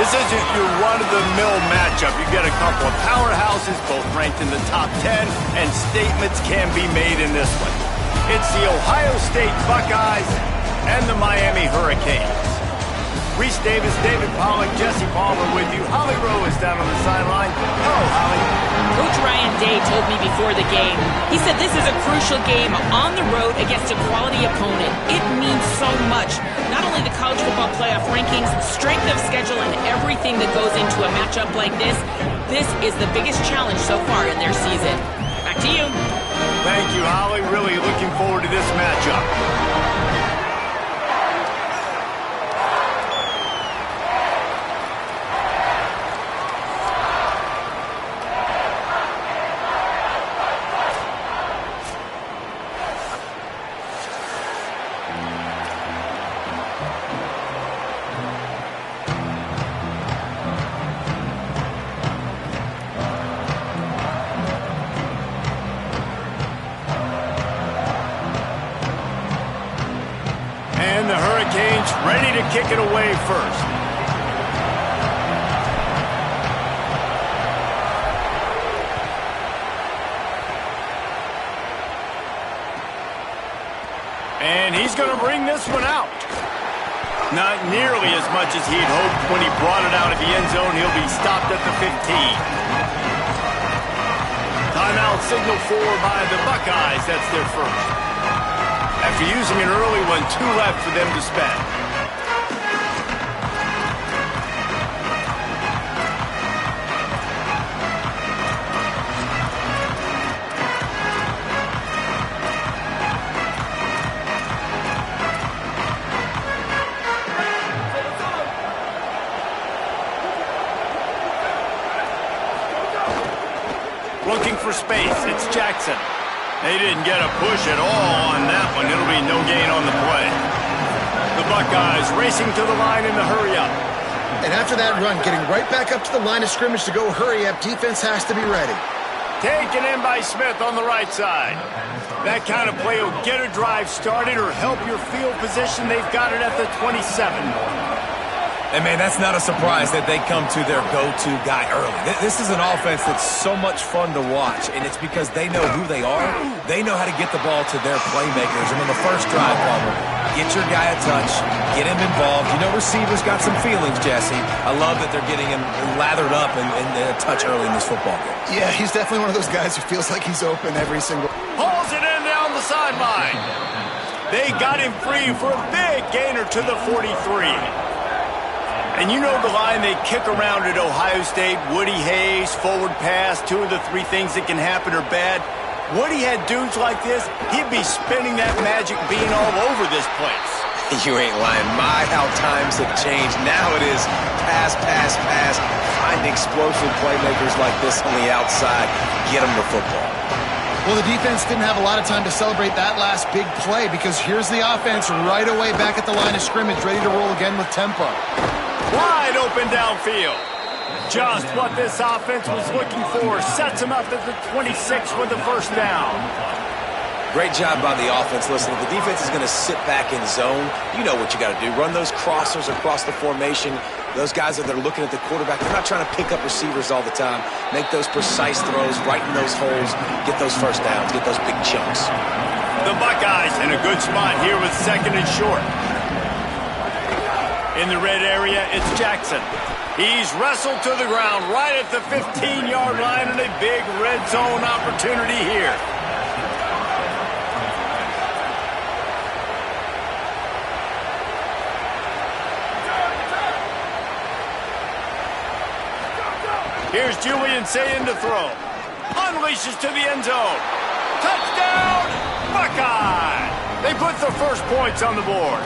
This isn't your run-of-the-mill matchup. You get a couple of powerhouses, both ranked in the top 10, and statements can be made in this one. It's the Ohio State Buckeyes and the Miami Hurricanes. Reese Davis, David Pollack, Jesse Palmer with you. Holly Rowe is down on the sideline. Hello, Holly. Coach Ryan Day told me before the game, he said this is a crucial game on the road against a quality opponent. It means so much. Not only the college football playoff rankings, strength of schedule, and everything that goes into a matchup like this. This is the biggest challenge so far in their season. Back to you. Thank you, Holly. Really looking forward to this matchup. And the Hurricanes ready to kick it away first. And he's going to bring this one out. Not nearly as much as he'd hoped when he brought it out of the end zone. He'll be stopped at the 15. Timeout signal by the Buckeyes. That's their first. After using an early one, 2 left for them to spend. Looking for space, it's Jackson. They didn't get a push at all on that one. It'll be no gain on the play. The Buckeyes racing to the line in the hurry-up. And after that run, getting right back up to the line of scrimmage to go hurry-up, defense has to be ready. Taken in by Smith on the right side. That kind of play will get a drive started or help your field position. They've got it at the 27. And, man, that's not a surprise that they come to their go-to guy early. This is an offense that's so much fun to watch, and it's because they know who they are. They know how to get the ball to their playmakers. And on the first drive, Palmer, get your guy a touch, get him involved. You know receivers got some feelings, Jesse. I love that they're getting him lathered up and a touch early in this football game. Yeah, he's definitely one of those guys who feels like he's open every single... Pulls it in down the sideline. They got him free for a big gainer to the 43. And you know the line they kick around at Ohio State, Woody Hayes, forward pass, 2 of the 3 things that can happen are bad. Woody had dudes like this, he'd be spinning that magic bean all over this place. You ain't lying. My, how times have changed. Now it is pass, pass, pass. Find explosive playmakers like this on the outside. Get them the football. Well, the defense didn't have a lot of time to celebrate that last big play because here's the offense right away back at the line of scrimmage, ready to roll again with tempo. Wide open downfield. Just what this offense was looking for. Sets him up at the 26 with the first down. Great job by the offense. Listen, if the defense is going to sit back in zone, you know what you got to do. Run those crossers across the formation. Those guys that are looking at the quarterback, they're not trying to pick up receivers all the time. Make those precise throws, right in those holes, get those first downs, get those big chunks. The Buckeyes in a good spot here with 2nd and short. In the red area, it's Jackson. He's wrestled to the ground right at the 15-yard line and a big red zone opportunity here. Here's Julian Sayin to throw. Unleashes to the end zone. Touchdown, Buckeye! They put the first points on the board.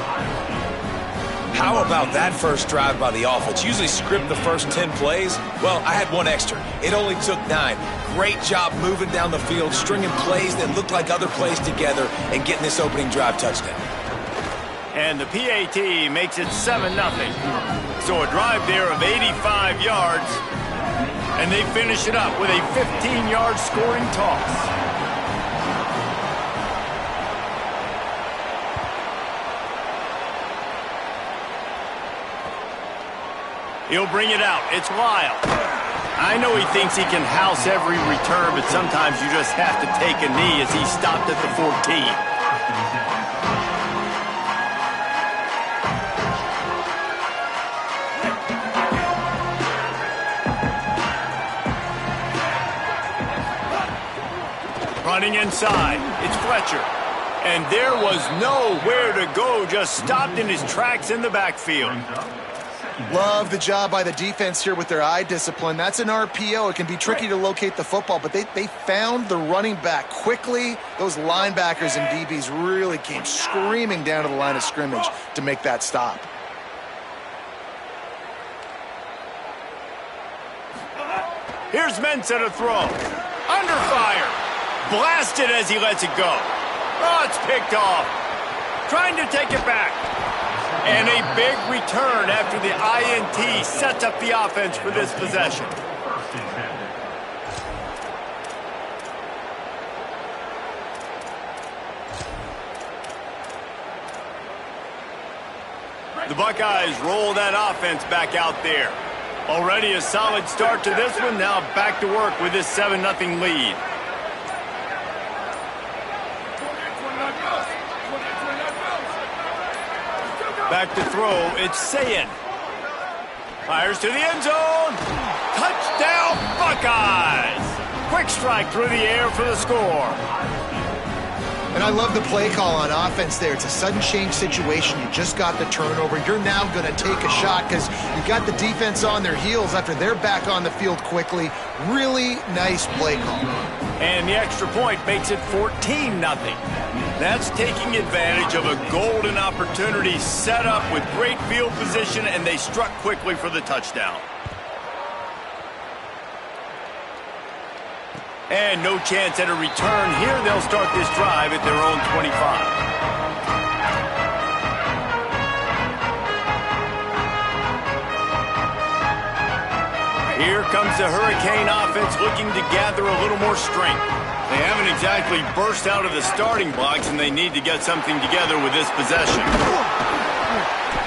How about that first drive by the offense? Usually script the first 10 plays. Well, I had one extra. It only took 9. Great job moving down the field, stringing plays that looked like other plays together, and getting this opening drive touchdown. And the PAT makes it 7-0. So a drive there of 85 yards. And they finish it up with a 15-yard scoring toss. He'll bring it out. It's Lyle. I know he thinks he can house every return, but sometimes you just have to take a knee as he stopped at the 14. Running inside, it's Fletcher. And there was nowhere to go, just stopped in his tracks in the backfield. Love the job by the defense here with their eye discipline. That's an RPO. It can be tricky to locate the football, but they found the running back quickly. Those linebackers and DBs really came screaming down to the line of scrimmage to make that stop. Here's Mensah to throw. Under fire. Blasted as he lets it go. Oh, it's picked off. Trying to take it back. And a big return after the INT sets up the offense for this possession. The Buckeyes roll that offense back out there. Already a solid start to this one. Now back to work with this 7-0 lead. Back to throw, it's Sayin. Fires to the end zone. Touchdown, Buckeyes! Quick strike through the air for the score. And I love the play call on offense there. It's a sudden change situation. You just got the turnover. You're now going to take a shot because you got the defense on their heels after they're back on the field quickly. Really nice play call. And the extra point makes it 14-0. That's taking advantage of a golden opportunity set up with great field position, and they struck quickly for the touchdown. And no chance at a return here. They'll start this drive at their own 25. Here comes the Hurricane offense looking to gather a little more strength. They haven't exactly burst out of the starting blocks, and they need to get something together with this possession.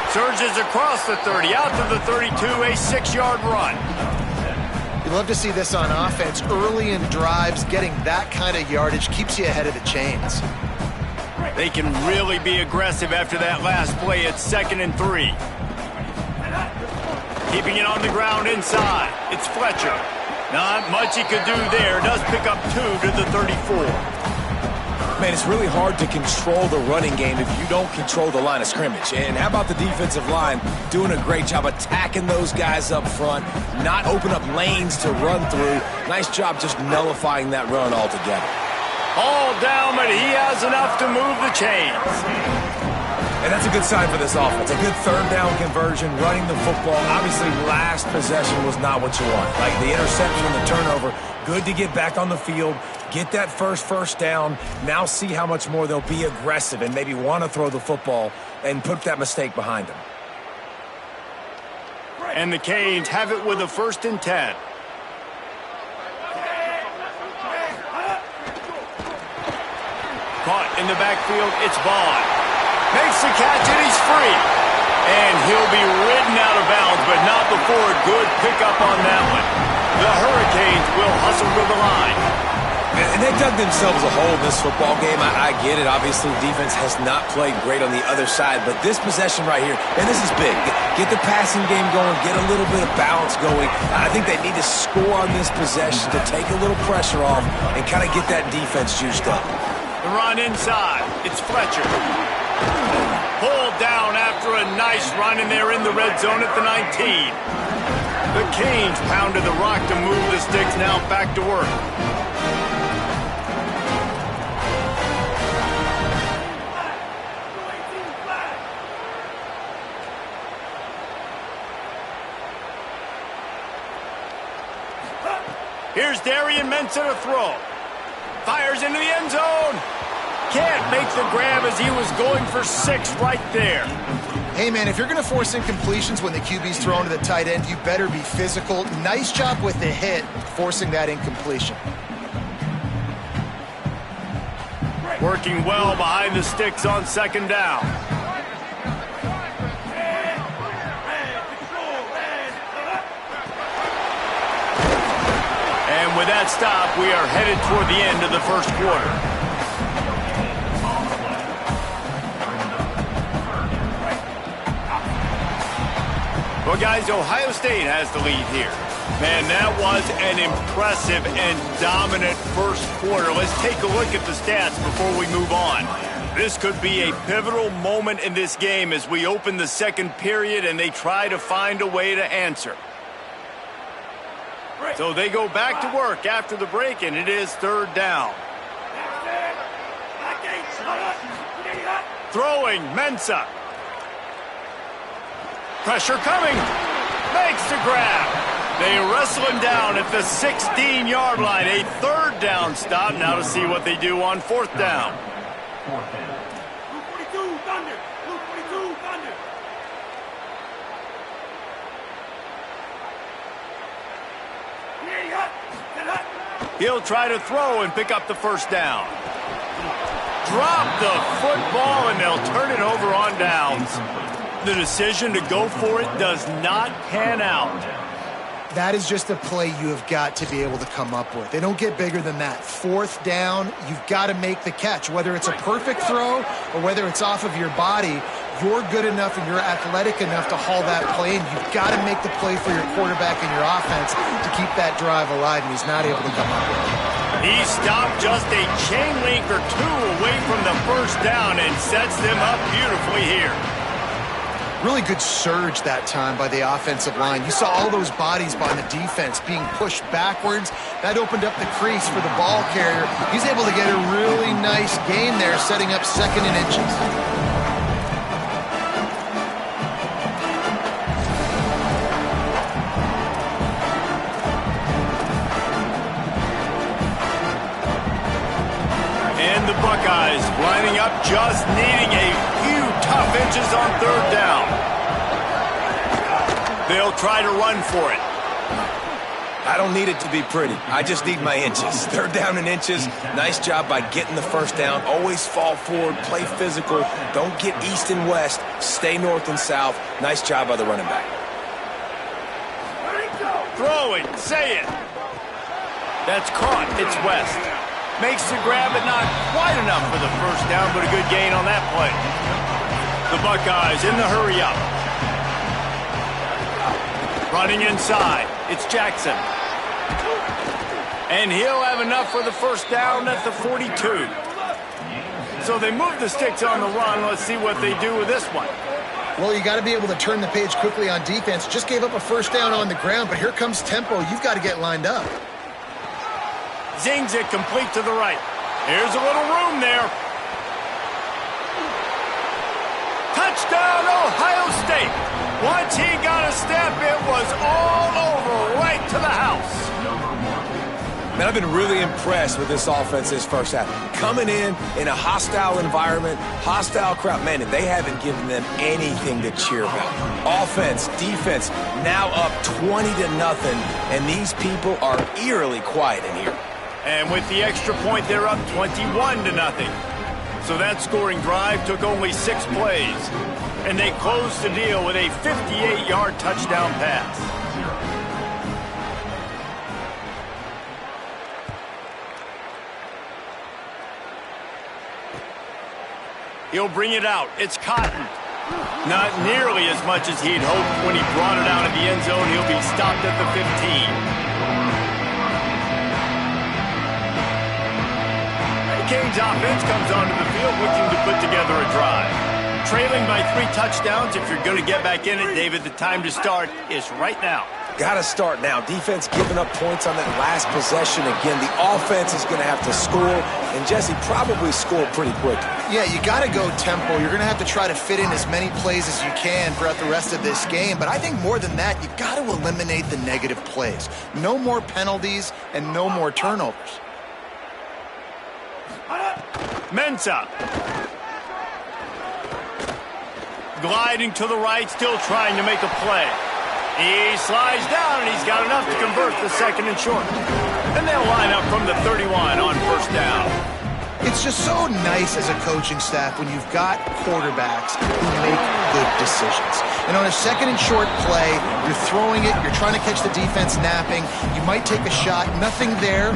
Surges across the 30, out to the 32, a 6-yard run. You love to see this on offense. Early in drives, getting that kind of yardage keeps you ahead of the chains. They can really be aggressive after that last play at 2nd and 3. Keeping it on the ground inside. It's Fletcher. Not much he could do there. Does pick up 2 to the 34. Man, it's really hard to control the running game if you don't control the line of scrimmage. And how about the defensive line doing a great job attacking those guys up front, not open up lanes to run through. Nice job just nullifying that run altogether. All down, but he has enough to move the chains. And that's a good sign for this offense. A good third down conversion, running the football. Obviously, last possession was not what you want. Like the interception, the turnover, good to get back on the field, get that first down. Now see how much more they'll be aggressive and maybe want to throw the football and put that mistake behind them. And the Canes have it with a 1st and 10. Caught in the backfield, it's Vaughn. Makes the catch and he's free. And he'll be ridden out of bounds, but not before a good pickup on that one. The Hurricanes will hustle to the line. And they dug themselves a hole in this football game. I get it. Obviously, defense has not played great on the other side, but this possession right here, and this is big. Get the passing game going, get a little bit of balance going. I think they need to score on this possession to take a little pressure off and kind of get that defense juiced up. The run inside. It's Fletcher. Pulled down after a nice run, and they're in the red zone at the 19. The Canes pounded the rock to move the sticks, now back to work. Here's Darian Mensah to throw. Fires into the end zone. Can't make the grab as he was going for 6 right there. Hey, man, if you're going to force incompletions when the QB's thrown to the tight end, you better be physical. Nice job with the hit, forcing that incompletion. Working well behind the sticks on 2nd down. And with that stop, we are headed toward the end of the first quarter. Well, guys, Ohio State has the lead here. Man, that was an impressive and dominant first quarter. Let's take a look at the stats before we move on. This could be a pivotal moment in this game as we open the second period and they try to find a way to answer. So they go back to work after the break, and it is third down. Throwing, Mensah. Pressure coming. Makes the grab. They wrestle him down at the 16-yard line. A third down stop. Now to see what they do on fourth down. He'll try to throw and pick up the first down. Drop the football, and they'll turn it over on downs. The decision to go for it does not pan out. That is just a play you have got to be able to come up with. They don't get bigger than that. Fourth down, you've got to make the catch. Whether it's a perfect throw or whether it's off of your body, you're good enough and you're athletic enough to haul that play, and you've got to make the play for your quarterback and your offense to keep that drive alive, and he's not able to come up with it. He stopped just a chain link or two away from the first down and sets them up beautifully here. Really good surge that time by the offensive line. You saw all those bodies by the defense being pushed backwards. That opened up the crease for the ball carrier. He's able to get a really nice gain there, setting up second and inches. And the Buckeyes lining up, just needing a few tough inches on third down. They'll try to run for it. I don't need it to be pretty. I just need my inches. Third down and inches. Nice job by getting the first down. Always fall forward, play physical. Don't get east and west. Stay north and south. Nice job by the running back. Throwing, say it. That's caught. It's West. Makes the grab, but not quite enough for the first down, but a good gain on that play. The Buckeyes in the hurry up. Running inside. It's Jackson. And he'll have enough for the first down at the 42. So they move the sticks on the run. Let's see what they do with this one. Well, you got to be able to turn the page quickly on defense. Just gave up a first down on the ground, but here comes tempo. You've got to get lined up. Zings it complete to the right. Here's a little room there. Touchdown, Ohio State. Once he got a step, it was all over, right to the house. Man, I've been really impressed with this offense this first half. Coming in a hostile environment, hostile crowd, man, and they haven't given them anything to cheer about. Offense, defense, now up 20-0, and these people are eerily quiet in here. And with the extra point, they're up 21-0. So that scoring drive took only 6 plays. And they closed the deal with a 58-yard touchdown pass. He'll bring it out. It's Cotton. Not nearly as much as he'd hoped when he brought it out of the end zone. He'll be stopped at the 15. Canes offense comes onto the field looking to put together a drive. Trailing by 3 touchdowns. If you're going to get back in it, David, the time to start is right now. Got to start now. Defense giving up points on that last possession. Again, the offense is going to have to score, and Jesse probably score pretty quick. Yeah, you got to go tempo. You're going to have to try to fit in as many plays as you can throughout the rest of this game. But I think more than that, you've got to eliminate the negative plays. No more penalties and no more turnovers. Mensah. Gliding to the right, still trying to make a play. He slides down, and he's got enough to convert the second and short. And they'll line up from the 31 on first down. It's just so nice as a coaching staff when you've got quarterbacks who make good decisions. And on a second and short play, you're throwing it, you're trying to catch the defense napping, you might take a shot, nothing there.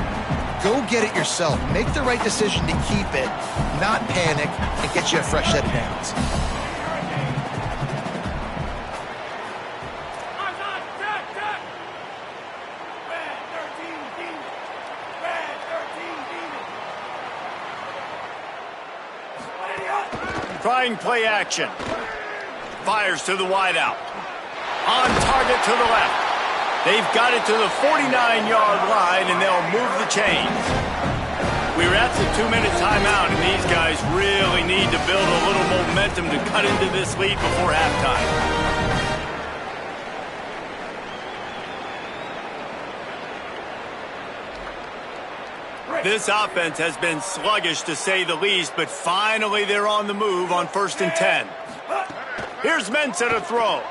Go get it yourself. Make the right decision to keep it, not panic, and get you a fresh set of downs. Trying play action. Fires to the wideout. On target to the left. They've got it to the 49-yard line, and they'll move the chains. We're at the 2-minute timeout, and these guys really need to build a little momentum to cut into this lead before halftime. This offense has been sluggish, to say the least, but finally they're on the move on 1st and 10. Here's Mensah to throw.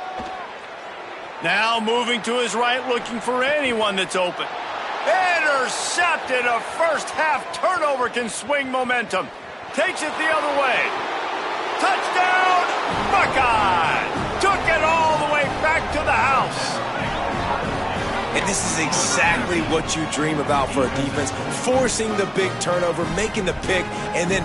Now moving to his right, looking for anyone that's open. Intercepted. A first-half turnover can swing momentum. Takes it the other way. Touchdown, Buckeye! Took it all the way back to the house. And this is exactly what you dream about for a defense. Forcing the big turnover, making the pick, and then...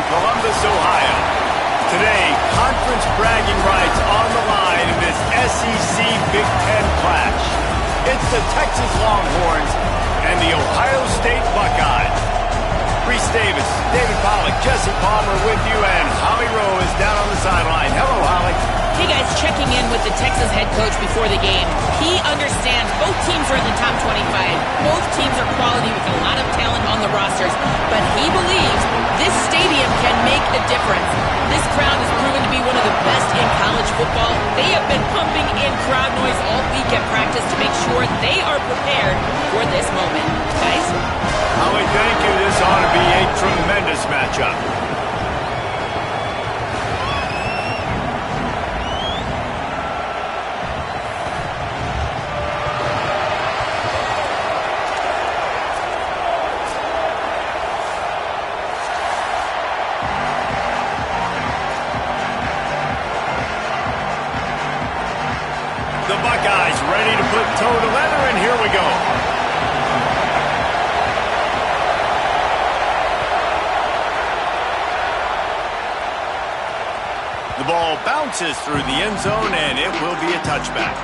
Columbus, Ohio. Today, conference bragging rights on the line in this SEC Big Ten clash. It's the Texas Longhorns and the Ohio State Buckeyes. Reese Davis, David Pollack, Jesse Palmer with you, and Holly Rowe is down on the sideline. Hello, Holly. Hey guys, checking in with the Texas head coach before the game. He understands both teams are in the top 25. Both teams are quality with a lot of talent on the rosters. But he believes this stadium can make a difference. This crowd has proven to be one of the best in college football. They have been pumping in crowd noise all week at practice to make sure they are prepared for this moment. Guys? Holly, thank you. This ought to be a tremendous matchup. The Buckeyes ready to put toe to leather, and here we go. The ball bounces through the end zone, and it will be a touchback.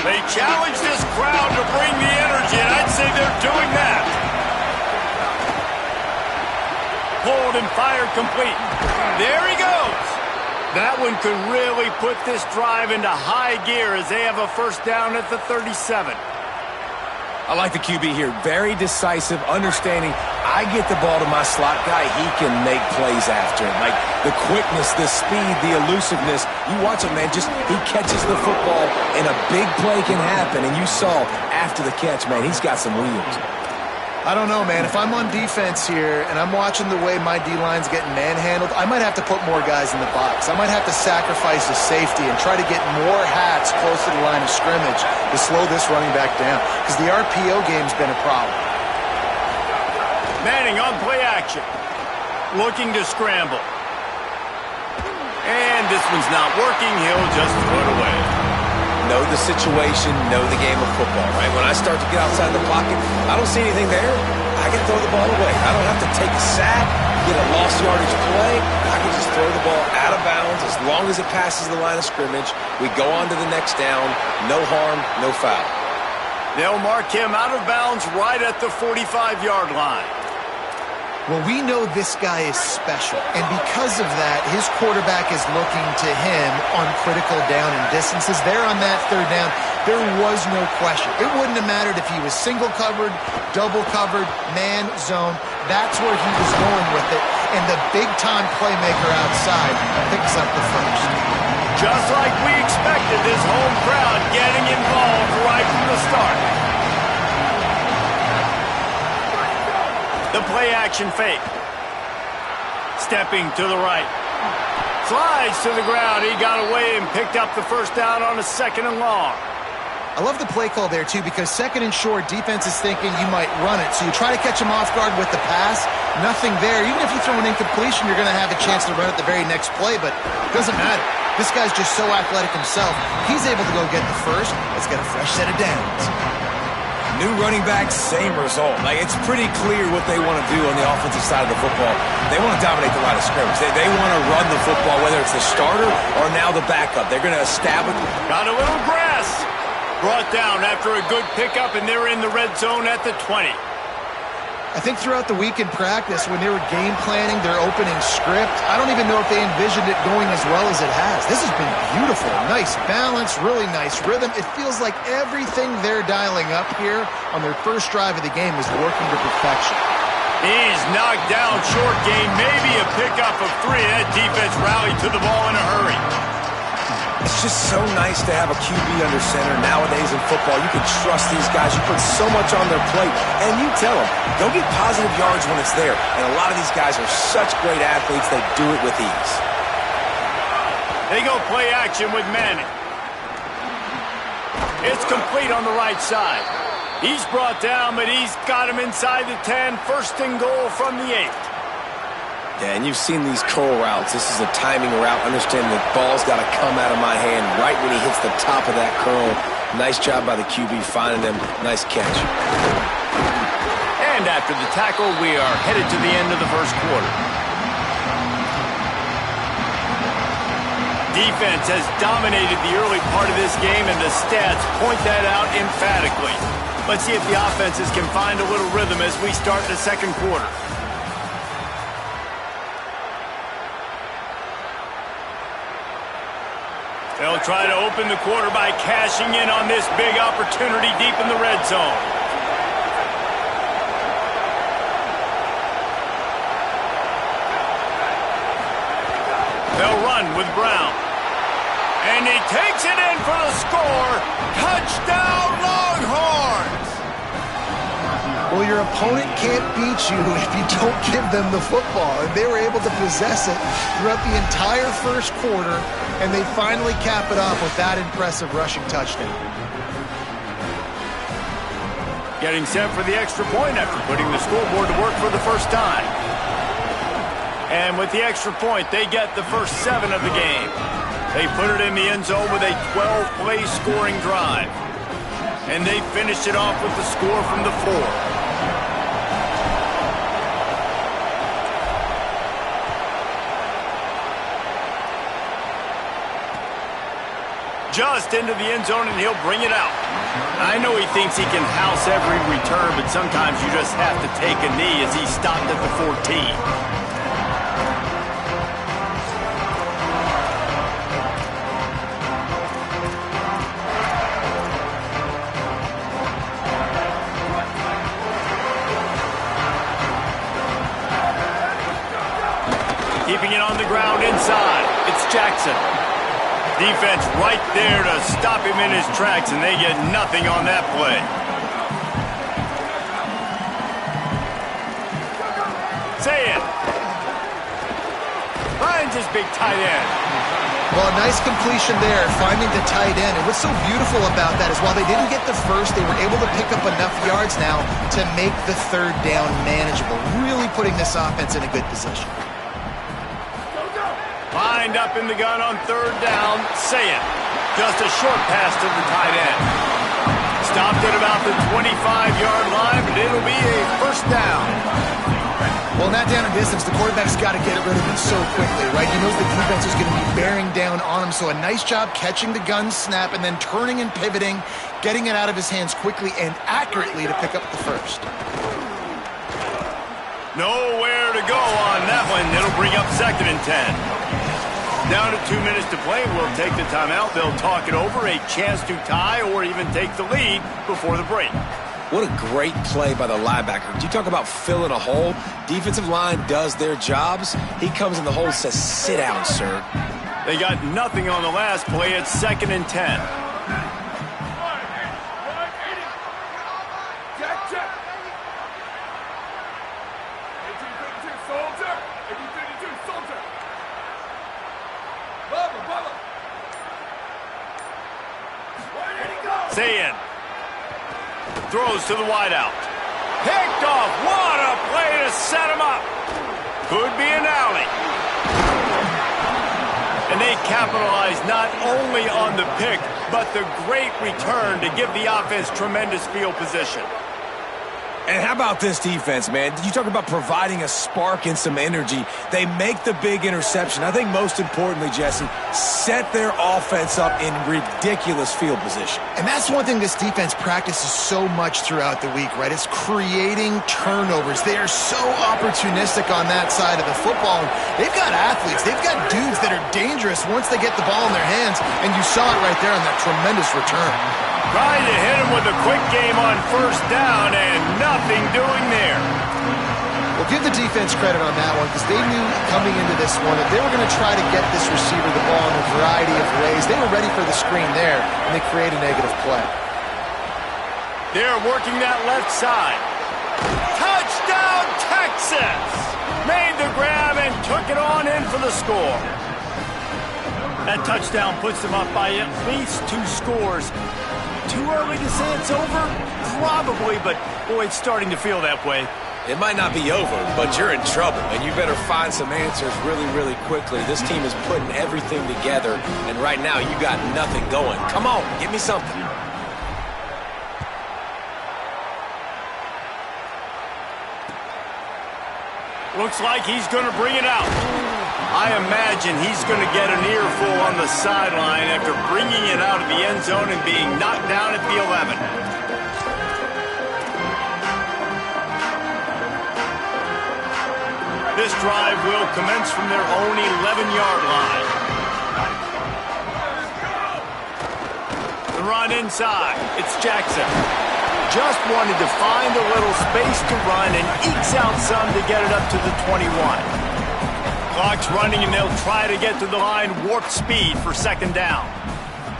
They challenge this crowd to bring the energy, and I'd say they're doing that. Pulled and fired complete. There he goes. That one could really put this drive into high gear as they have a first down at the 37. I like the QB here. Very decisive, understanding I get the ball to my slot guy, he can make plays after it. Like the quickness, the speed, the elusiveness. You watch it, man, just he catches the football and a big play can happen. And you saw after the catch, man, he's got some wheels. I don't know, man. If I'm on defense here and I'm watching the way my D-line's getting manhandled, I might have to put more guys in the box. I might have to sacrifice the safety and try to get more hats close to the line of scrimmage to slow this running back down, because the RPO game's been a problem. Manning on play action. Looking to scramble. And this one's not working. He'll just throw it away. Know the situation, know the game of football, right? When I start to get outside the pocket, I don't see anything there, I can throw the ball away. I don't have to take a sack, get a lost yardage play. I can just throw the ball out of bounds as long as it passes the line of scrimmage. We go on to the next down. No harm, no foul. They'll mark him out of bounds right at the 45-yard line. Well, we know this guy is special, and because of that, his quarterback is looking to him on critical down and distances. There on that third down, there was no question. It wouldn't have mattered if he was single covered, double covered, man, zone. That's where he was going with it, and the big-time playmaker outside picks up the first. Just like we expected, this home crowd getting involved right from the start. The play-action fake. Stepping to the right. Slides to the ground. He got away and picked up the first down on a 2nd and long. I love the play call there, too, because 2nd and short, defense is thinking you might run it. So you try to catch him off guard with the pass. Nothing there. Even if you throw an incompletion, you're going to have a chance to run it the very next play, but it doesn't matter. This guy's just so athletic himself. He's able to go get the first. Let's get a fresh set of downs. New running back, same result. Like, it's pretty clear what they want to do on the offensive side of the football. They want to dominate the line of scrimmage. They want to run the football, whether it's the starter or now the backup. They're going to establish. Got a little grass. Brought down after a good pickup, and they're in the red zone at the 20. I think throughout the week in practice, when they were game planning their opening script, I don't even know if they envisioned it going as well as it has. This has been beautiful. Nice balance, really nice rhythm. It feels like everything they're dialing up here on their first drive of the game is working to perfection. He's knocked down short game, maybe a pickup of 3. That defense rallied to the ball in a hurry. It's just so nice to have a QB under center. Nowadays in football, you can trust these guys. You put so much on their plate, and you tell them, go get positive yards when it's there. And a lot of these guys are such great athletes, they do it with ease. They go play action with Manning. It's complete on the right side. He's brought down, but he's got him inside the 10. First and goal from the 8. Yeah, and you've seen these curl routes. This is a timing route. Understand the ball's got to come out of my hand right when he hits the top of that curl. Nice job by the QB finding him. Nice catch. And after the tackle, we are headed to the end of the first quarter. Defense has dominated the early part of this game, and the stats point that out emphatically. Let's see if the offenses can find a little rhythm as we start the second quarter. They'll try to open the quarter by cashing in on this big opportunity deep in the red zone. They'll run with Brown. And he takes it in for the score. Touchdown, Longhorns! Well, your opponent can't beat you if you don't give them the football. And they were able to possess it throughout the entire first quarter, and they finally cap it off with that impressive rushing touchdown. Getting set for the extra point after putting the scoreboard to work for the first time. And with the extra point, they get the first 7 of the game. They put it in the end zone with a 12-play scoring drive. And they finished it off with the score from the 4. just into the end zone, and he'll bring it out. I know he thinks he can house every return, but sometimes you just have to take a knee as he stopped at the 14. Keeping it on the ground inside. It's Jackson. Defense right there to stop him in his tracks, and they get nothing on that play. Say it. Finds his big tight end. Well, a nice completion there, finding the tight end. And what's so beautiful about that is while they didn't get the first, they were able to pick up enough yards now to make the third down manageable, really putting this offense in a good position. Lined up in the gun on third down. Say it. Just a short pass to the tight end. Stopped at about the 25-yard line, but it'll be a first down. Well, not down in distance, the quarterback's got to get rid of it so quickly, right? He knows the defense is going to be bearing down on him, so a nice job catching the gun snap and then turning and pivoting, getting it out of his hands quickly and accurately to pick up the first. Nowhere to go on that one. It'll bring up 2nd and 10. Down to 2 minutes to play. We'll take the timeout. They'll talk it over. A chance to tie or even take the lead before the break. What a great play by the linebacker. You talk about filling a hole. Defensive line does their jobs. He comes in the hole and says, sit down, sir. They got nothing on the last play. It's 2nd and 10. Zayn throws to the wideout. Picked off. What a play to set him up. Could be an alley. And they capitalize not only on the pick, but the great return to give the offense tremendous field position. And how about this defense, man? You talk about providing a spark and some energy. They make the big interception. I think most importantly, Jesse, set their offense up in ridiculous field position. And that's one thing this defense practices so much throughout the week, right? It's creating turnovers. They are so opportunistic on that side of the football. They've got athletes. They've got dudes that are dangerous once they get the ball in their hands. And you saw it right there on that tremendous return. Trying to hit him with a quick game on first down and nothing doing there. Well, give the defense credit on that one because they knew coming into this one that they were going to try to get this receiver the ball in a variety of ways. They were ready for the screen there, and they create a negative play. They're working that left side. Touchdown, Texas! Made the grab and took it on in for the score. That touchdown puts them up by at least 2 scores. Too early to say it's over? Probably, but boy, it's starting to feel that way. It might not be over, but you're in trouble, and you better find some answers really, really quickly. This team is putting everything together, and right now you got nothing going. Come on, give me something. Looks like he's going to bring it out. I imagine he's going to get an earful on the sideline after bringing it out of the end zone and being knocked down at the 11. This drive will commence from their own 11-yard line. The run inside. It's Jackson. Just wanted to find a little space to run and ekes out some to get it up to the 21. Clock's running, and they'll try to get to the line warp speed for 2nd down.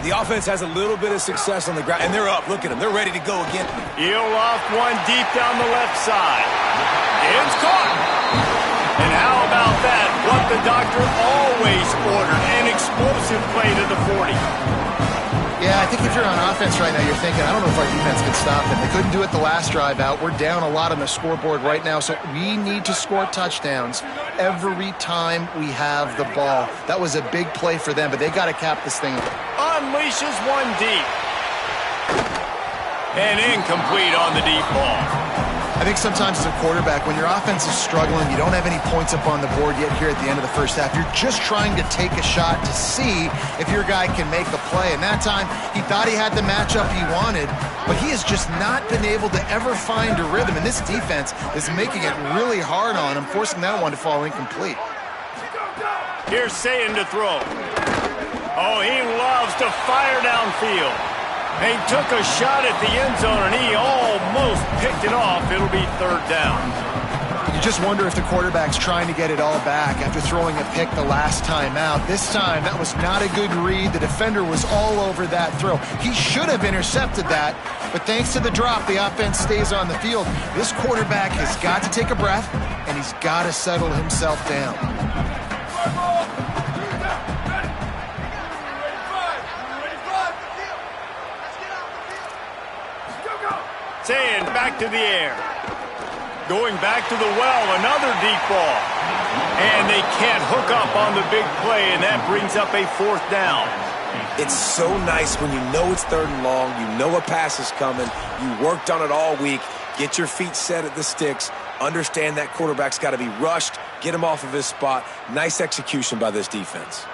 The offense has a little bit of success on the ground, and they're up. Look at them. They're ready to go again. He'll off one deep down the left side. It's caught. And how about that? What the doctor always ordered, an explosive play to the 40. Yeah, I think if you're on offense right now, you're thinking, I don't know if our defense can stop them. They couldn't do it the last drive out. We're down a lot on the scoreboard right now, so we need to score touchdowns every time we have the ball. That was a big play for them, but they got to cap this thing. Unleashes one deep. And incomplete on the deep ball. I think sometimes as a quarterback, when your offense is struggling, you don't have any points up on the board yet here at the end of the first half. You're just trying to take a shot to see if your guy can make a play. And that time, he thought he had the matchup he wanted, but he has just not been able to ever find a rhythm. And this defense is making it really hard on him, forcing that one to fall incomplete. Here's Sayin to throw. Oh, he loves to fire downfield. He took a shot at the end zone, and he almost picked it off. It'll be third down. You just wonder if the quarterback's trying to get it all back after throwing a pick the last time out. This time, that was not a good read. The defender was all over that throw. He should have intercepted that, but thanks to the drop, the offense stays on the field. This quarterback has got to take a breath, and he's got to settle himself down. Sayin back to the air. Going back to the well, another deep ball. And they can't hook up on the big play, and that brings up a fourth down. It's so nice when you know it's third and long, you know a pass is coming, you worked on it all week, get your feet set at the sticks, understand that quarterback's got to be rushed, get him off of his spot. Nice execution by this defense.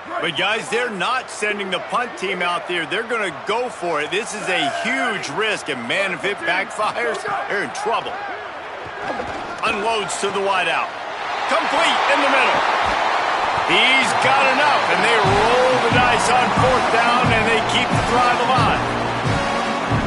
But, guys, they're not sending the punt team out there. They're going to go for it. This is a huge risk, and, man, if it backfires, they're in trouble. Unloads to the wideout. Complete in the middle. He's got enough, and they roll the dice on fourth down, and they keep the drive alive.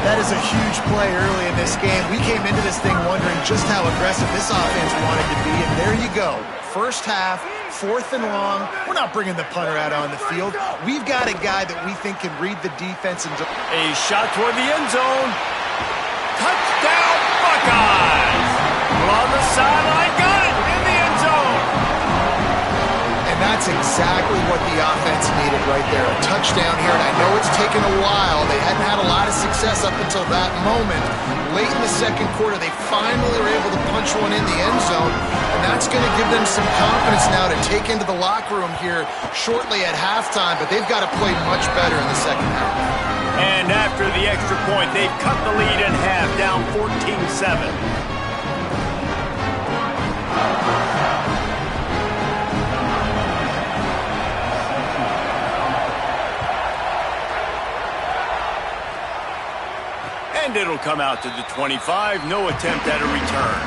That is a huge play early in this game. We came into this thing wondering just how aggressive this offense wanted to be, and there you go. First half, fourth and long. We're not bringing the punter out on the field. We've got a guy that we think can read the defense. And a shot toward the end zone. Touchdown, Buckeyes! On the sideline, got it in the end zone. And that's exactly what the offense needed right there. A touchdown here, and I know it's taken a while. They hadn't had a lot of success up until that moment. Late in the second quarter, they finally were able to punch one in the end zone, and that's going to give them some confidence now to take into the locker room here shortly at halftime, but they've got to play much better in the second half. And after the extra point, they've cut the lead in half, down 14-7. And it'll come out to the 25. No attempt at a return.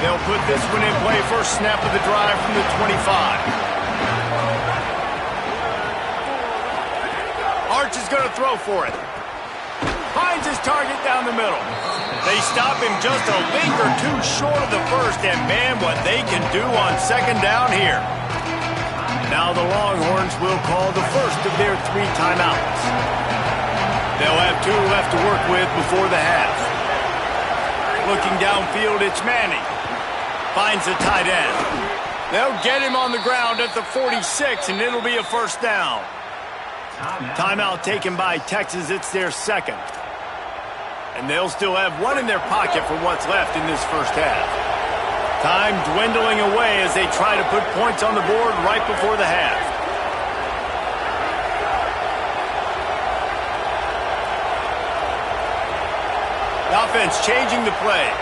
They'll put this one in play. First snap of the drive from the 25. Arch is going to throw for it. Finds his target down the middle. They stop him just a link or two short of the first, and man, what they can do on second down here. Now the Longhorns will call the first of their 3 timeouts. They'll have 2 left to work with before the half. Looking downfield, it's Manning. Finds the tight end. They'll get him on the ground at the 46, and it'll be a first down. Timeout taken by Texas. It's their second. And they'll still have 1 in their pocket for what's left in this first half. Time dwindling away as they try to put points on the board right before the half. The offense changing the play.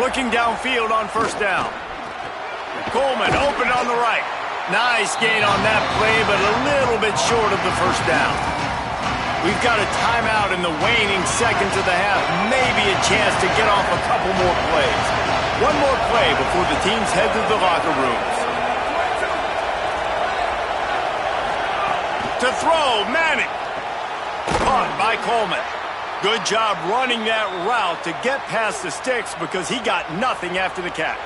Looking downfield on first down. Coleman open on the right. Nice gain on that play, but a little bit short of the first down. We've got a timeout in the waning seconds of the half. Maybe a chance to get off a couple more plays. 1 more play before the teams head to the locker rooms. To throw, Manning. Caught by Coleman. Good job running that route to get past the sticks because he got nothing after the catch.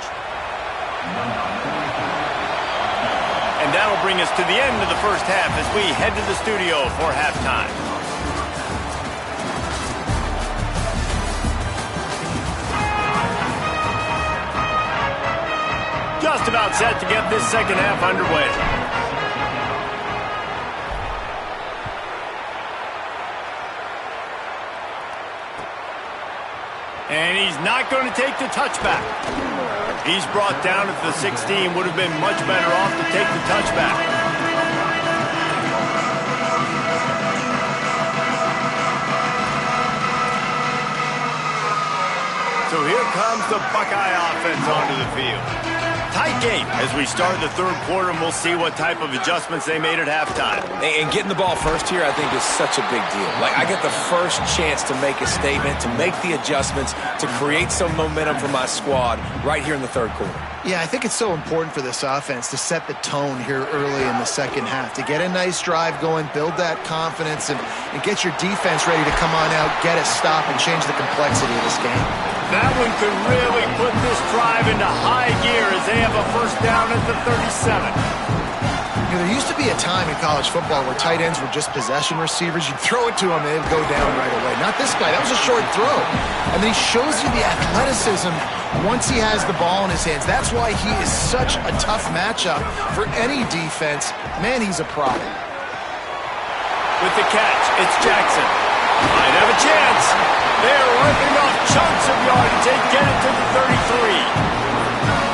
And that'll bring us to the end of the first half as we head to the studio for halftime. Just about set to get this second half underway. And he's not going to take the touchback. He's brought down at the 16. Would have been much better off to take the touchback. So here comes the Buckeye offense onto the field. Tight game as we start the third quarter, and we'll see what type of adjustments they made at halftime. And getting the ball first here, I think, is such a big deal. Like, I get the first chance to make a statement, to make the adjustments, to create some momentum for my squad right here in the third quarter. Yeah, I think it's so important for this offense to set the tone here early in the second half, to get a nice drive going, build that confidence, and get your defense ready to come on out, get a stop, and change the complexity of this game. That one could really put this drive into high gear as they have a first down at the 37. You know, there used to be a time in college football where tight ends were just possession receivers. You'd throw it to them and they'd go down right away. Not this guy. That was a short throw. And then he shows you the athleticism once he has the ball in his hands. That's why he is such a tough matchup for any defense. Man, he's a problem. With the catch, it's Jackson. Might have a chance. They're ripping off chunks of yardage. They get it to the 33.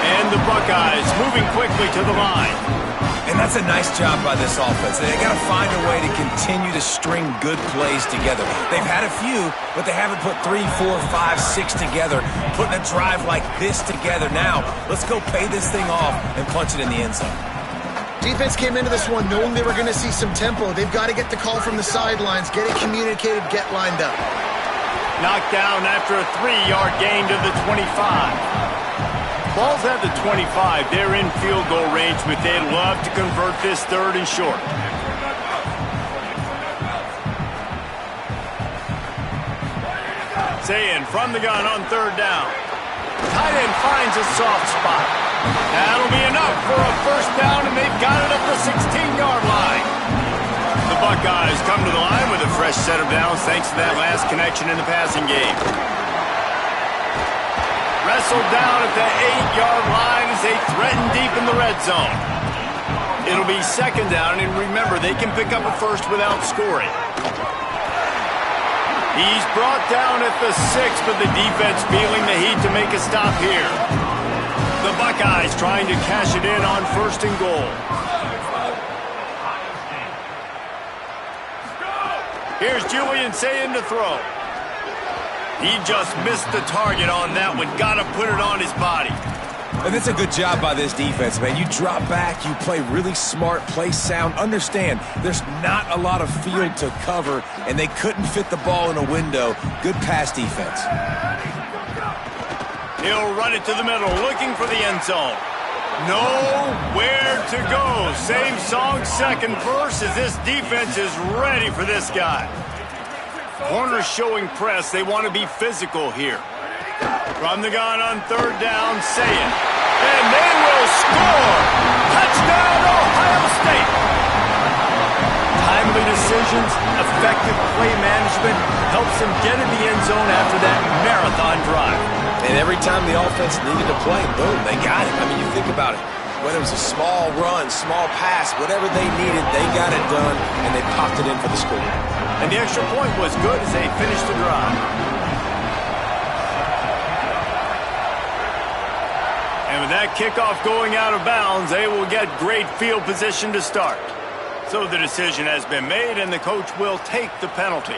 And the Buckeyes moving quickly to the line. And that's a nice job by this offense. They got to find a way to continue to string good plays together. They've had a few, but they haven't put 3, 4, 5, 6 together. Putting a drive like this together now. Let's go pay this thing off and punch it in the end zone. Defense came into this one knowing they were going to see some tempo. They've got to get the call from the sidelines, get it communicated, get lined up. Knocked down after a 3-yard gain to the 25. Ball's at the 25. They're in field goal range, but they'd love to convert this third and short. Sayin from the gun on third down. Tight end finds a soft spot. That'll be enough for a first down, and they've got it at the 16-yard line. The Buckeyes come to the line with a fresh set of downs thanks to that last connection in the passing game. Wrestled down at the 8-yard line as they threaten deep in the red zone. It'll be second down, and remember, they can pick up a first without scoring. He's brought down at the 6, but the defense feeling the heat to make a stop here. The Buckeyes trying to cash it in on first and goal. Here's Julian Sayin to throw. He just missed the target on that one. Got to put it on his body. And that's a good job by this defense, man. You drop back, you play really smart, play sound. Understand, there's not a lot of field to cover, and they couldn't fit the ball in a window. Good pass defense. He'll run it to the middle, looking for the end zone. Nowhere to go. Same song, second verse, as this defense is ready for this guy. Corners showing press. They want to be physical here. From the gun on third down, Sayin. And they will score! Touchdown, Ohio State! Timely decisions, effective play management helps them get in the end zone after that marathon drive. And every time the offense needed to play, boom, they got it. I mean, you think about it. Whether it was a small run, small pass, whatever they needed, they got it done, and they popped it in for the score. And the extra point was good as they finished the drive. And with that kickoff going out of bounds, they will get great field position to start. So the decision has been made, and the coach will take the penalty.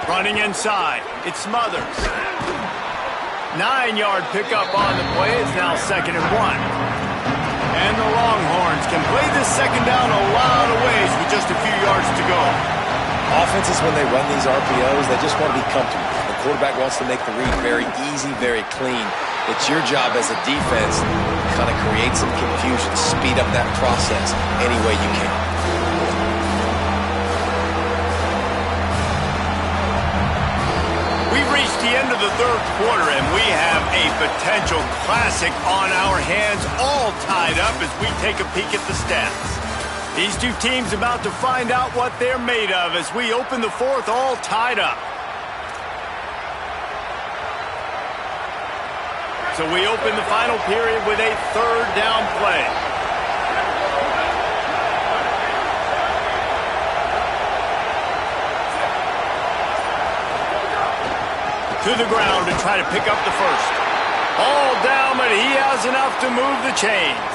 Running inside, it's Smothers. 9-yard pickup on the play. It's now 2nd and 1. And the Longhorns can play this second down a lot of ways with just a few yards to go. Offenses, when they run these RPOs, they just want to be comfortable. The quarterback wants to make the read very easy, very clean. It's your job as a defense to kind of create some confusion, speed up that process any way you can. We've reached the end of the third quarter, and we have a potential classic on our hands, all tied up as we take a peek at the stats. These two teams about to find out what they're made of as we open the fourth, all tied up. So we open the final period with a third down play. To the ground to try to pick up the first. All down, but he has enough to move the chains.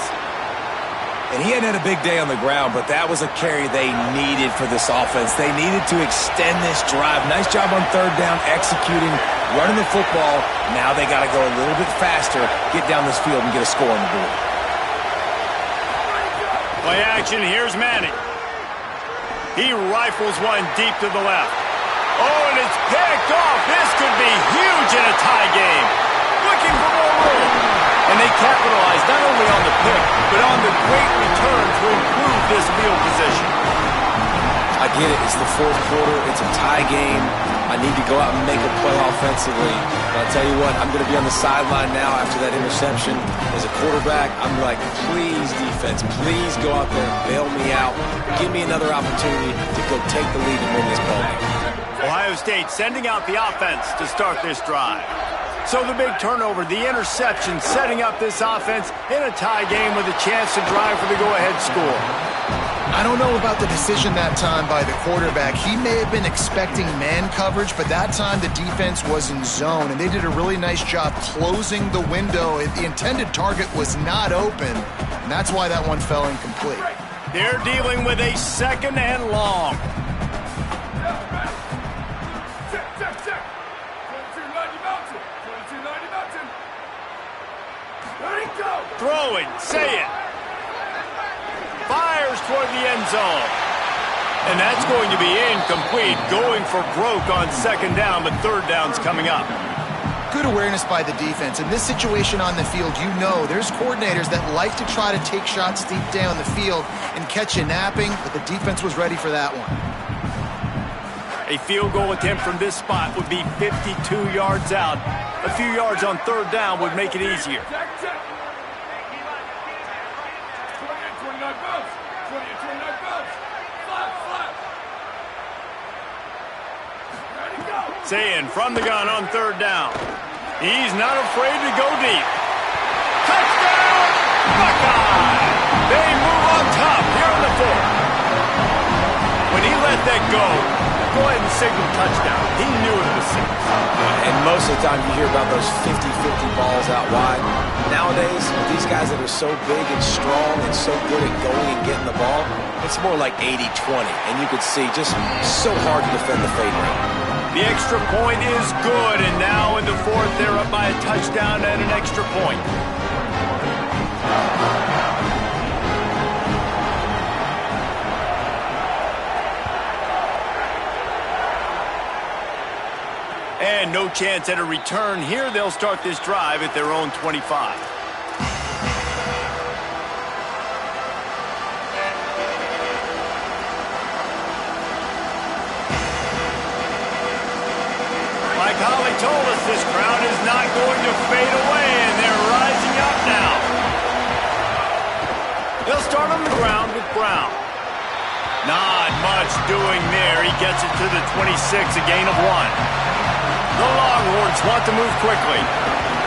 And he hadn't had a big day on the ground, but that was a carry they needed for this offense. They needed to extend this drive. Nice job on third down, executing, running the football. Now they got to go a little bit faster, get down this field, and get a score on the board. Play action, here's Manning. He rifles one deep to the left. Oh, and it's picked off. This could be huge in a tie game. Looking for more room. And they capitalize not only on the pick, but on the great return to improve this field position. I get it. It's the fourth quarter. It's a tie game. I need to go out and make a play offensively. But I'll tell you what, I'm going to be on the sideline now after that interception. As a quarterback, I'm like, please, defense, please go out there, bail me out. Give me another opportunity to go take the lead and win this ball game. Ohio State sending out the offense to start this drive. So the big turnover, the interception, setting up this offense in a tie game with a chance to drive for the go-ahead score. I don't know about the decision that time by the quarterback. He may have been expecting man coverage, but that time the defense was in zone, and they did a really nice job closing the window. The intended target was not open, and that's why that one fell incomplete. They're dealing with a second and long. Throwing, say it. Fires toward the end zone. And that's going to be incomplete. Going for broke on second down, but third down's coming up. Good awareness by the defense. In this situation on the field, you know there's coordinators that like to try to take shots deep down the field and catch you napping, but the defense was ready for that one. A field goal attempt from this spot would be 52 yards out. A few yards on third down would make it easier. Saying from the gun on third down. He's not afraid to go deep. Touchdown, Buckeye! They move on top here in the fourth. When he let that go ahead and signal touchdown. He knew it was six. And most of the time you hear about those 50-50 balls out wide. Nowadays, with these guys that are so big and strong and so good at going and getting the ball, it's more like 80-20. And you could see just so hard to defend the fade rate. The extra point is good, and now in the fourth, they're up by a touchdown and an extra point. And no chance at a return here. They'll start this drive at their own 25. Like Holly told us, this crowd is not going to fade away, and they're rising up now. They'll start on the ground with Brown. Not much doing there. He gets it to the 26, a gain of 1. The Longhorns want to move quickly.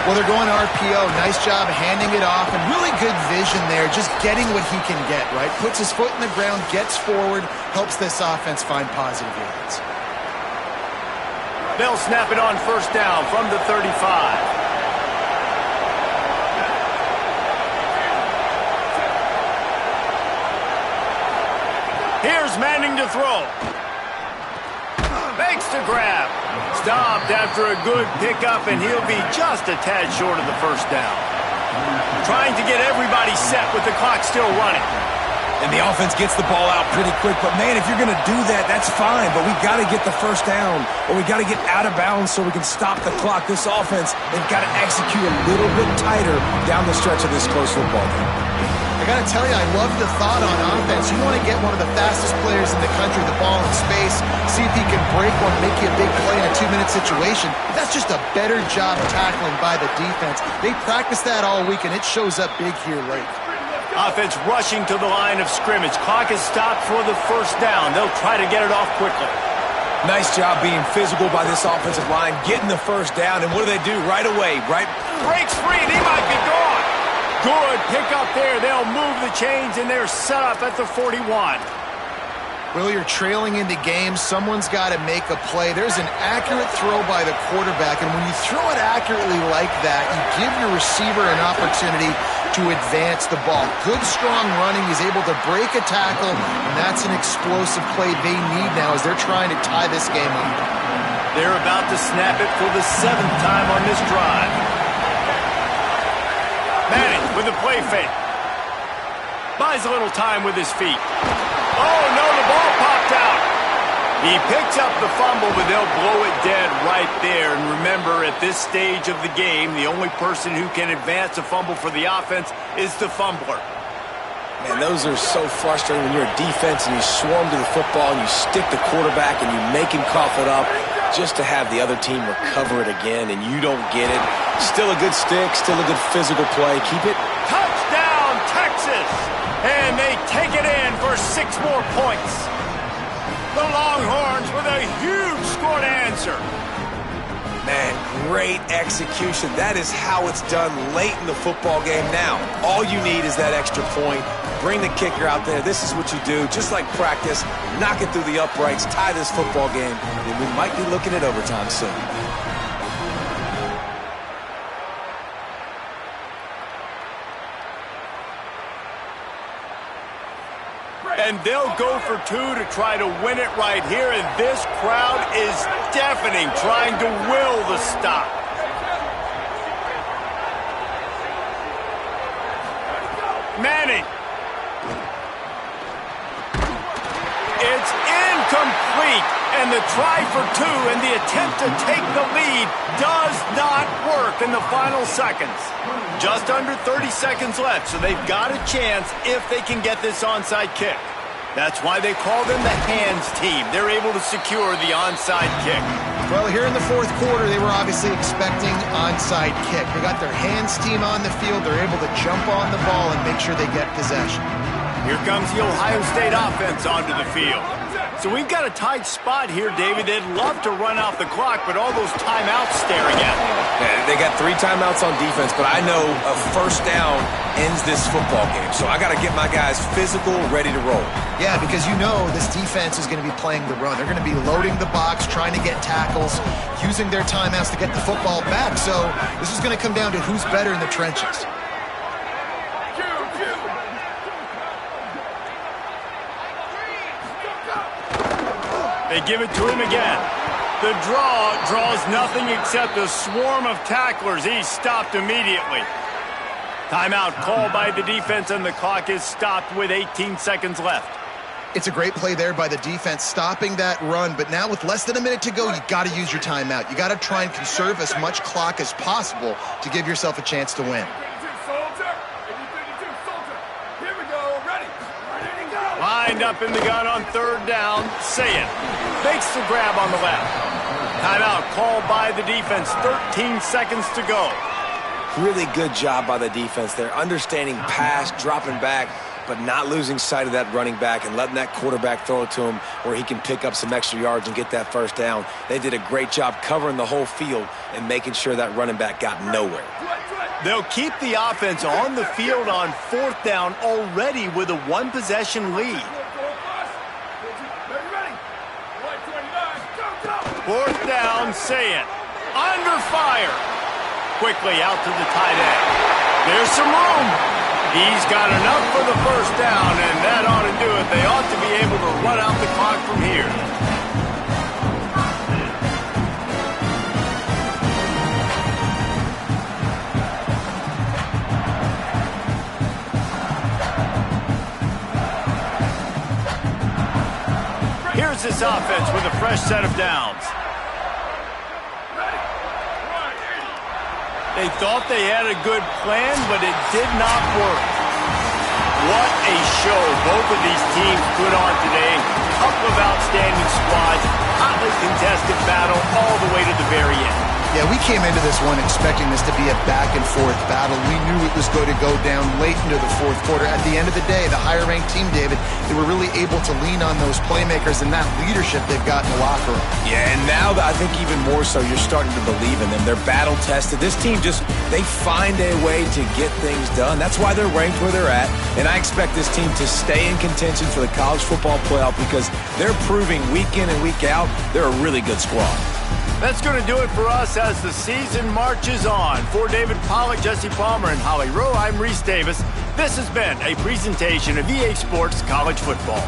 Well, they're going RPO. Nice job handing it off, and really good vision there, just getting what he can get, right? Puts his foot in the ground, gets forward, helps this offense find positive yards. They'll snap it on first down from the 35. Here's Manning to throw. Makes the grab. Stopped after a good pickup, and he'll be just a tad short of the first down. Trying to get everybody set with the clock still running. And the offense gets the ball out pretty quick. But, man, if you're going to do that, that's fine. But we got to get the first down, or we got to get out of bounds so we can stop the clock. This offense, they've got to execute a little bit tighter down the stretch of this close football game. I got to tell you, I love the thought on offense. You want to get one of the fastest players in the country the ball in space, see if he can break one, make you a big play in a 2-minute situation. That's just a better job tackling by the defense. They practice that all week, and it shows up big here late. Offense rushing to the line of scrimmage. Clock is stopped for the first down. They'll try to get it off quickly. Nice job being physical by this offensive line, getting the first down, and what do they do right away? Breaks free, and he might be gone. Good pick up there. They'll move the chains, and they're set up at the 41. Well, you're trailing into games. Someone's got to make a play. There's an accurate throw by the quarterback, and when you throw it accurately like that, you give your receiver an opportunity to advance the ball. Good, strong running. He's able to break a tackle, and that's an explosive play they need now as they're trying to tie this game up. They're about to snap it for the 7th time on this drive. Manning with a play fake. Buys a little time with his feet. Oh, no, the ball popped out. He picks up the fumble, but they'll blow it dead right there. And remember, at this stage of the game, the only person who can advance a fumble for the offense is the fumbler. Man, those are so frustrating when you're a defense and you swarm to the football and you stick the quarterback and you make him cough it up just to have the other team recover it again and you don't get it. Still a good stick, still a good physical play. Keep it. Touchdown, Texas! And they take it in for 6 more points. The Longhorns with a huge score to answer. Man, great execution. That is how it's done late in the football game now. All you need is that extra point. Bring the kicker out there. This is what you do. Just like practice, knock it through the uprights, tie this football game, and we might be looking at overtime soon. And they'll go for 2 to try to win it right here. And this crowd is deafening, trying to will the stop. Manning. It's incomplete. And the try for 2 and the attempt to take the lead does not work in the final seconds. Just under 30 seconds left, so they've got a chance if they can get this onside kick. That's why they call them the hands team. They're able to secure the onside kick. Well, here in the 4th quarter, they were obviously expecting onside kick. They got their hands team on the field. They're able to jump on the ball and make sure they get possession. Here comes the Ohio State offense onto the field. So we've got a tight spot here, David. They'd love to run out the clock, but all those timeouts staring at them. Yeah, they got 3 timeouts on defense, but I know a first down ends this football game. So I got to get my guys physical, ready to roll. Yeah, because you know this defense is going to be playing the run. They're going to be loading the box, trying to get tackles, using their timeouts to get the football back. So this is going to come down to who's better in the trenches. They give it to him again. The draw draws nothing except a swarm of tacklers. He's stopped immediately. Timeout called by the defense, and the clock is stopped with 18 seconds left. It's a great play there by the defense, stopping that run. But now with less than a minute to go, you got to use your timeout. You got to try and conserve as much clock as possible to give yourself a chance to win. Lined up in the gun on 3rd down. Saying makes the grab on the left. Timeout called by the defense. 13 seconds to go. Really good job by the defense. They're understanding pass, dropping back, but not losing sight of that running back and letting that quarterback throw it to him where he can pick up some extra yards and get that first down. They did a great job covering the whole field and making sure that running back got nowhere. They'll keep the offense on the field on 4th down already with a 1-possession lead. 4th down, Saying. Under fire. Quickly out to the tight end. There's some room. He's got enough for the first down, and that ought to do it. They ought to be able to run out the clock from here. Here's this offense with a fresh set of downs. They thought they had a good plan, but it did not work. What a show both of these teams put on today. Couple of outstanding squads, hotly contested battle all the way to the very end. Yeah, we came into this one expecting this to be a back-and-forth battle. We knew it was going to go down late into the fourth quarter. At the end of the day, the higher-ranked team, David, they were really able to lean on those playmakers and that leadership they've got in the locker room. Yeah, and now I think even more so, you're starting to believe in them. They're battle-tested. This team they find a way to get things done. That's why they're ranked where they're at, and I expect this team to stay in contention for the college football playoff because they're proving week in and week out they're a really good squad. That's going to do it for us as the season marches on. For David Pollack, Jesse Palmer, and Holly Rowe, I'm Reese Davis. This has been a presentation of EA Sports College Football.